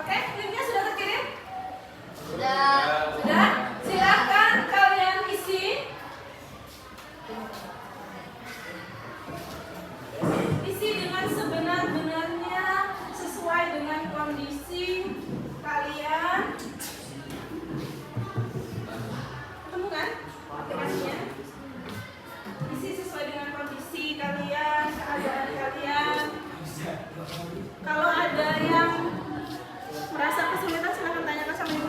Oke, linknya sudah terkirim? Sudah. Sudah? Silakan kalian isi. Isi dengan sebenar-benarnya sesuai dengan kondisi kalian. Ketemu kan aplikasinya? Isi sesuai dengan kondisi kalian, keadaan kalian. Kalau ada yang merasa kesulitan silahkan tanyakan sama ibu.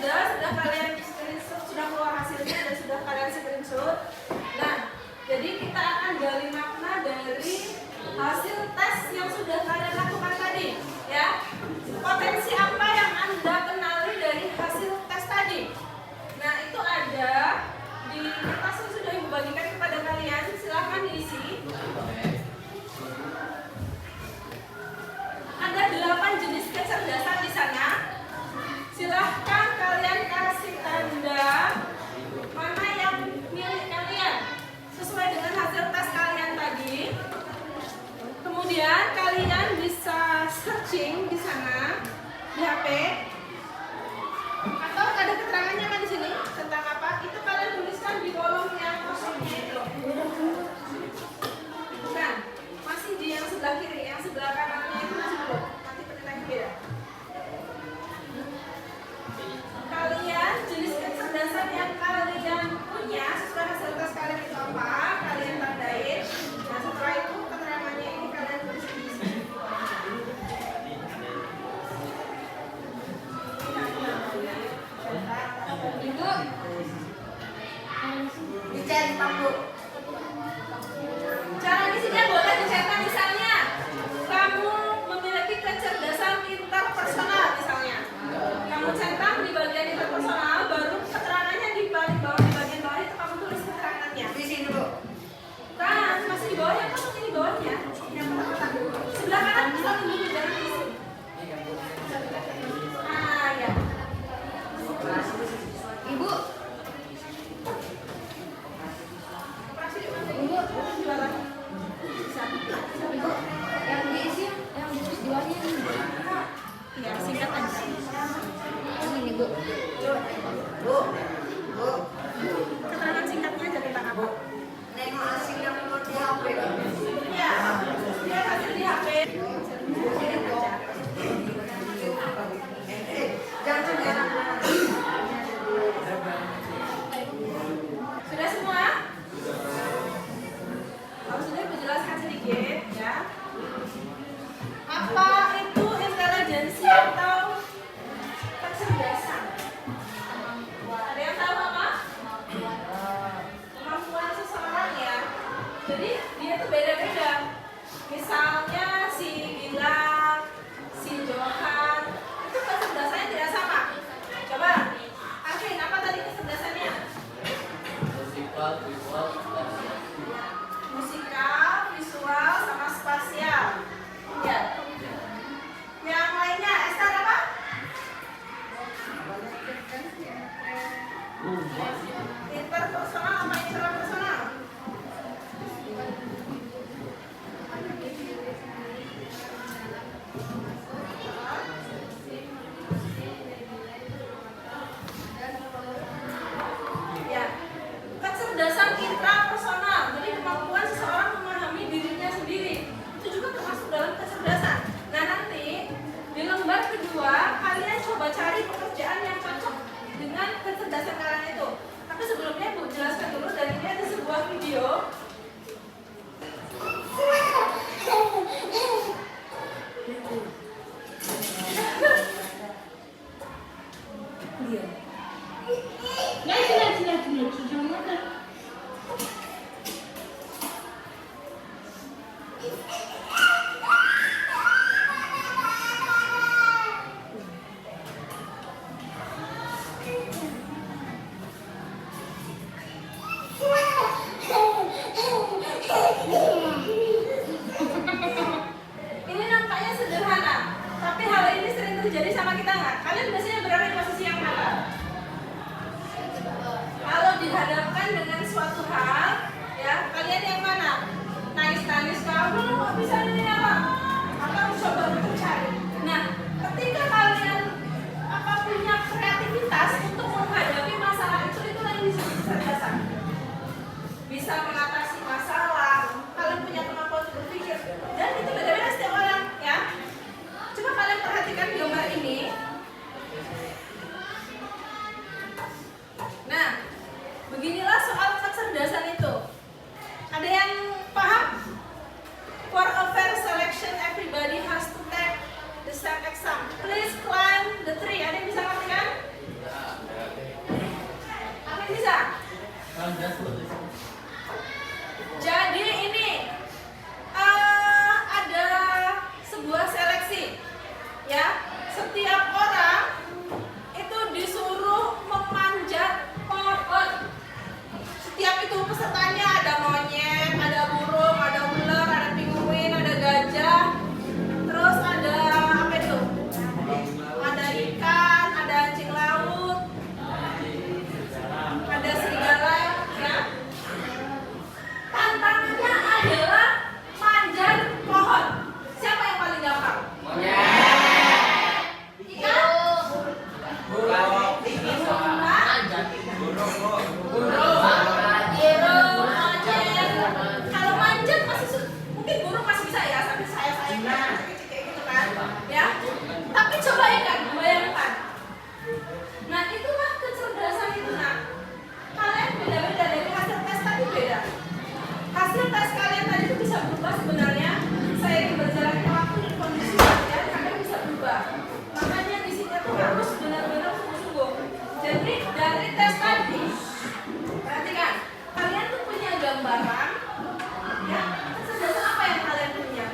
Sudah kalian screenshot, sudah keluar hasilnya dan sudah kalian screenshot. Nah, jadi kita akan gali makna dari hasil tes yang sudah kalian lakukan tadi, ya. Potensi apa yang Anda kenali dari hasil tes tadi? Nah, itu ada di kertas yang sudah Ibu bagikan kepada kalian. Silahkan diisi. Ada 8 jenis kecerdasan di sana. Silahkan kalian kasih tanda mana yang milik kalian sesuai dengan hasil tes kalian tadi. Kemudian kalian bisa searching di sana di HP, atau ada keterangannya kan di sini tentang apa? Itu kalian tuliskan di kolom yang kosongnya itu. Bukan, masih di yang sebelah kiri, yang sebelah kanannya itu masih belum. Nanti penilaian beda. Kalian jenis kecerdasan yang kalian punya sesuai hasil tes kalian itu apa? Kalian tandain. Nah, setelah itu keterangannya ini kalian tulis di sini. some. Please climb the tree. Ada yang bisa ngerti kan? Apa yang bisa? Jadi ini ada sebuah seleksi, ya. Setiap orang itu disuruh memanjat pohon. Setiap itu pesertanya ada monyet, ada burung, ada ular, ada penguin, ada gajah, terus ada apa itu? Ada ikan, ada anjing laut, ada serigala, ya. Tantangannya adalah manjat pohon. Siapa yang paling gampang? Kalau manjat mungkin burung masih bisa ya, sampai sayap-sayapnya kayak gitu kan, ya. Tapi coba ya kan, bayangkan. Nah itulah kecerdasan itu. Nah kalian beda-beda dari hasil tes tadi beda. Hasil tes kalian tadi itu bisa berubah sebenarnya seiring berjalannya waktu dan kondisi kalian kadang bisa berubah. Makanya di sini tuh harus benar-benar sungguh-sungguh. Jadi dari tes tadi, perhatikan, kalian tuh punya gambaran, ya, kecerdasan apa yang kalian punya.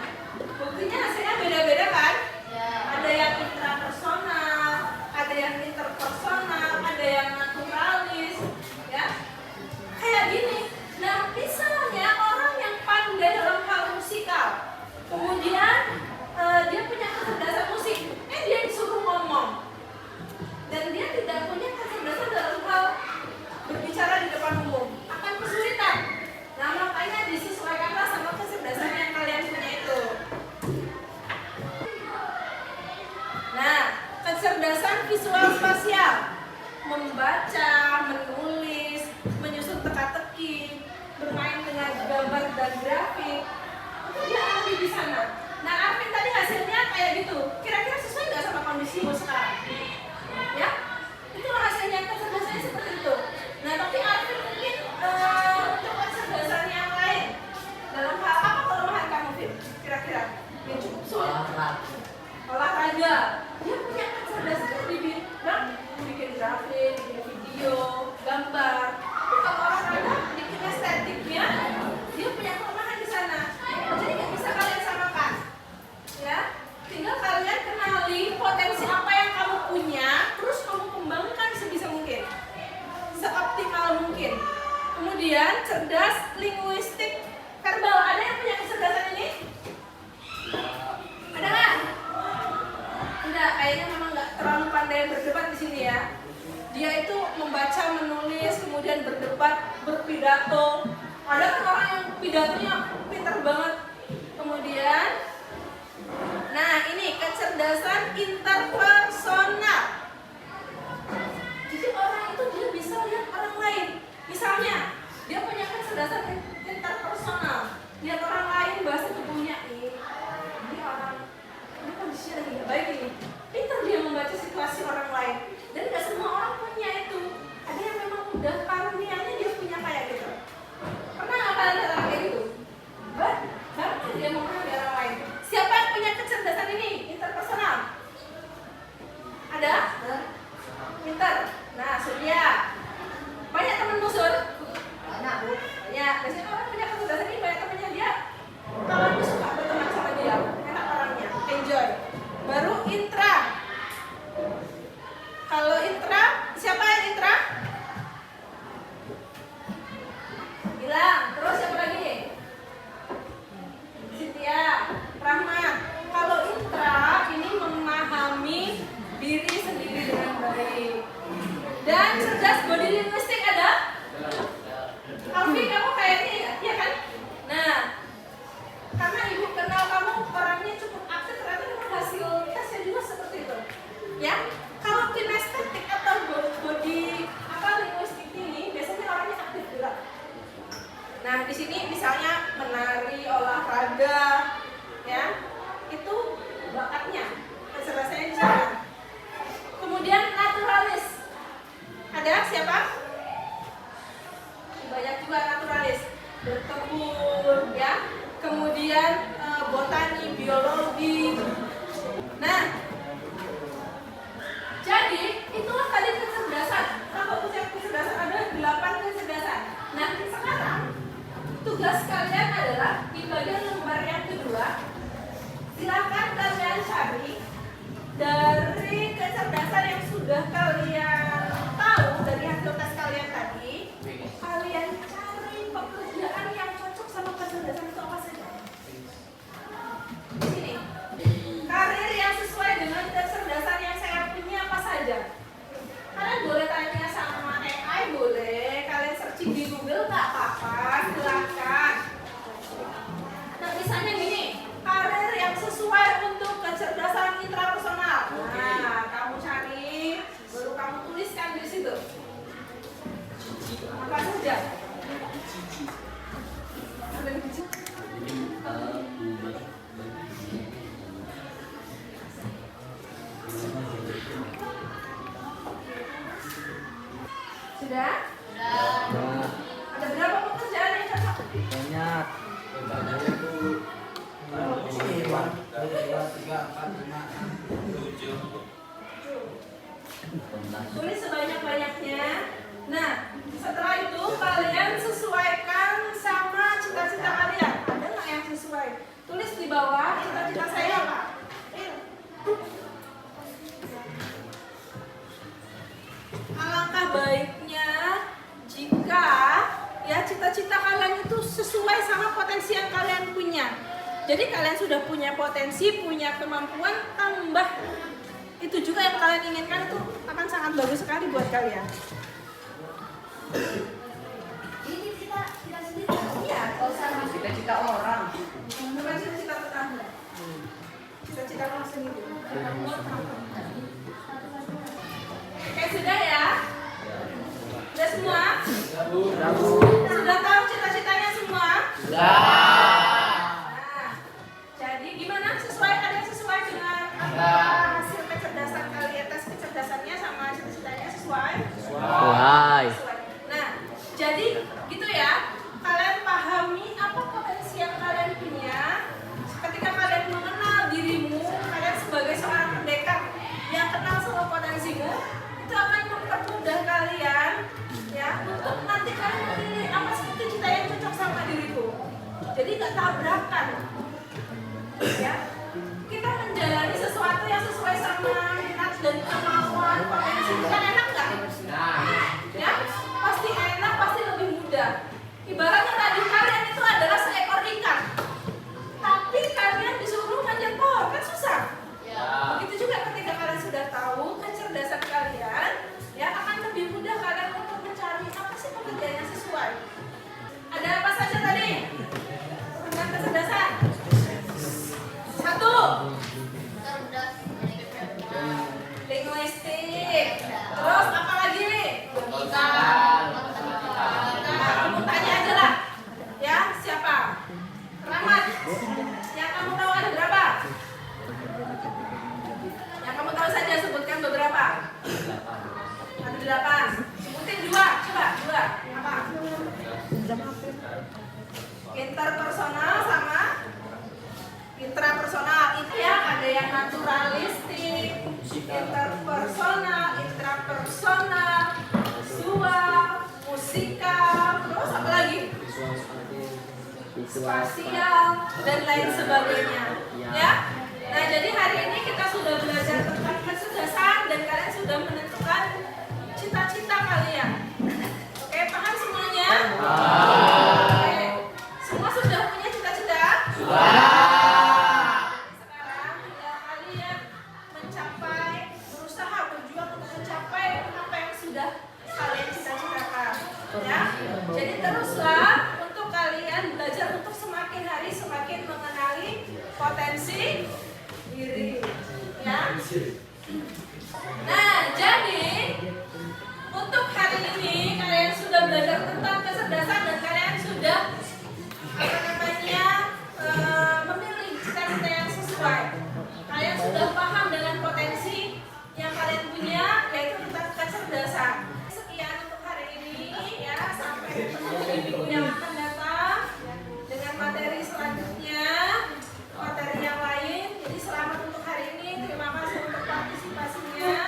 Buktinya hasilnya beda-beda kan? Ada yang intrapersonal, ada yang interpersonal, ada yang naturalis, ya. Kayak gini. Nah, misalnya orang yang pandai dalam hal musikal, kemudian dia punya kecerdasan musik, dia disuruh ngomong, dan dia tidak punya kecerdasan dalam hal berbicara di depan umum, akan kesulitan. Nah, makanya disesuaikanlah sama kecerdasan yang kalian punya itu. Nah, kecerdasan visual spasial, membaca, menulis, menyusun teka-teki, bermain dengan gambar dan grafik, itu dia ahli di sana. Nah, Arvin tadi hasilnya kayak gitu. Kira-kira sesuai nggak sama kondisimu sekarang? Ya, itulah hasilnya, kecerdasannya seperti itu. Nah, tapi Arvin mungkin untuk kecerdasan yang lain dalam hal apa kelemahan kamu, Vin? Kira-kira yang cukup sulit? Olahraga. Dia punya kecerdasan di bidang bikin grafik, bikin video, gambar. Tapi kalau olahraga, bikin estetiknya, dia punya kelemahan di sana. Jadi nggak bisa kalian samakan, ya. Tinggal kalian kenali potensi apa yang kamu punya, terus kamu kembangkan sebisa mungkin, seoptimal mungkin. Kemudian cerdas linguistik verbal. Ada yang punya kecerdasan ini? Ada nggak? Enggak, kayaknya memang nggak terlalu pandai berdebat di sini ya. Dia itu membaca, menulis, kemudian berdebat, berpidato. Ada kan orang yang pidatonya pintar banget. Kemudian, nah ini kecerdasan interpersonal. Jadi orang itu dia bisa lihat orang lain. Misalnya, dia punya kecerdasan interpersonal. Lihat orang lain, bahasa tubuhnya, ini orang, ini kondisinya lagi nggak baik ini. Pintar dia membaca situasi orang lain. Dan nggak semua orang punya itu. Ada yang memang udah karunianya dia punya kayak gitu. Pernah nggak kalian lihat orang kayak gitu? Baru dia mau mengenali orang lain. Siapa yang punya kecerdasan ini? Interpersonal. Ada? Pintar. Nah, Surya. Banyak temenmu, Sur? Banyak, Bu. Banyak. Biasanya orang punya kecerdasan ini, banyak temennya dia. Kawannya suka berteman sama dia. Enak orangnya. Enjoy. Baru intra. Kalau intra, siapa yang intra? Hilang. Terus siapa lagi? Cynthia, Rahmat. Kalau intra ini memahami diri sendiri dengan baik. Dan cerdas body linguistik ada? Alfi, kamu kayaknya ya kan? Nah, karena ibu kenal kamu orangnya cukup aktif, ternyata memang hasil tesnya juga seperti itu. Ya, kalau kinestetik atau body linguistik ini biasanya orangnya aktif juga. Nah, di sini misalnya menari, olahraga, ya, itu bakatnya, kecerdasannya di sana. Kemudian naturalis, ada siapa? Banyak juga naturalis, berkebun, ya. Kemudian botani, biologi. Nah, Jadi itulah tadi kecerdasan. Kalau punya kecerdasan ada 8 kecerdasan. Nah sekarang tugas kalian adalah di bagian lembar yang kedua. Silakan kalian cari dari kecerdasan yang sudah kalian tahu dari hasil tes kalian tadi. Kalian cari pekerjaan yang cocok sama kecerdasan itu apa saja. Sini. Karir yang sesuai dengan kecerdasan yang saya punya apa saja. Kalian boleh tanya sama AI, boleh. Kalian searching di Google nggak apa-apa, silakan. Nah misalnya gini, karir yang sesuai untuk kecerdasan intrapersonal. Nah kamu cari, baru kamu tuliskan di situ. Apa saja? Sudah? Sudah. Ada berapa pekerjaan yang cocok? Banyak. Banyaknya tuh 1, 2, 3, 4, 5, 6, 7. Tulis sebanyak-banyaknya. Nah, setelah itu kalian sesuaikan sama cita-cita kalian. Ada nggak yang sesuai? Tulis di bawah cita-cita saya apa? Alangkah baiknya jika ya cita-cita kalian itu sesuai sama potensi yang kalian punya. Jadi kalian sudah punya potensi, punya kemampuan, tambah itu juga yang kalian inginkan itu akan sangat bagus sekali buat kalian. Ini cita-cita sendiri. Iya, kalau sama Cita-cita orang. bukan cita-cita tetangga. Cita-cita kamu sendiri. Oke, sudah ya? Sudah semua? Sudah tahu cita-citanya semua? Nah, jadi gimana? Sesuai, ada yang sesuai dengan apa hasil kecerdasan kalian, tes kecerdasannya sama cita-citanya sesuai? Sesuai. Nah, jadi gitu ya. Kalian pahami apa potensi yang kalian punya. Ketika kalian mengenal dirimu, kalian sebagai seorang pendekar yang kenal semua potensimu, itu akan mempermudah kalian ya untuk nanti kalian memilih apa sih cita yang cocok sama diriku. Jadi nggak tabrakan. Ya, kita menjalani sesuatu yang sesuai sama minat dan kemauan potensi kita enak nggak? Ya, pasti enak, pasti lebih mudah. Ibaratnya tadi kalian itu adalah seekor ikan, tapi kalian disuruh manjat pohon kan susah. Begitu juga ketika kalian sudah tahu kecerdasan kalian, ya akan lebih mudah kalian untuk mencari apa sih pekerjaan yang sesuai. Ada apa saja tadi? Dengan kecerdasan. 1. Linguistik. Terus apa lagi nih? Kamu tanya aja lah. Ya, siapa? Rahmat. Yang kamu tahu ada berapa? Yang kamu tahu saja sebutkan beberapa. Ada 8. Sebutin 2. Coba 2. Apa? Interpersonal sama intrapersonal. Itu ya, ada yang naturalistik, interpersonal, intrapersonal, visual, musikal, terus apa lagi? Spasial dan lain sebagainya. Ya. Nah, jadi hari ini kita sudah belajar tentang kecerdasan dan kalian sudah menentukan cita-cita kalian. Oke, paham semuanya? Oke. Semua sudah punya cita-cita? Sekarang tinggal kalian mencapai, berusaha berjuang untuk mencapai apa yang sudah kalian cita-citakan. Ya. Jadi teruslah untuk kalian belajar untuk semakin hari semakin mengenali potensi diri. Ya. Nah, jadi untuk hari ini kalian sudah belajar tentang kecerdasan dan kalian sudah memilih cita-cita yang sesuai. Kalian sudah paham dengan potensi yang kalian punya, yaitu tentang kecerdasan. Sekian untuk hari ini ya, sampai ketemu di minggu yang akan datang dengan materi selanjutnya, materi yang lain. Jadi selamat untuk hari ini, terima kasih untuk partisipasinya.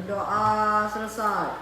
Doa selesai.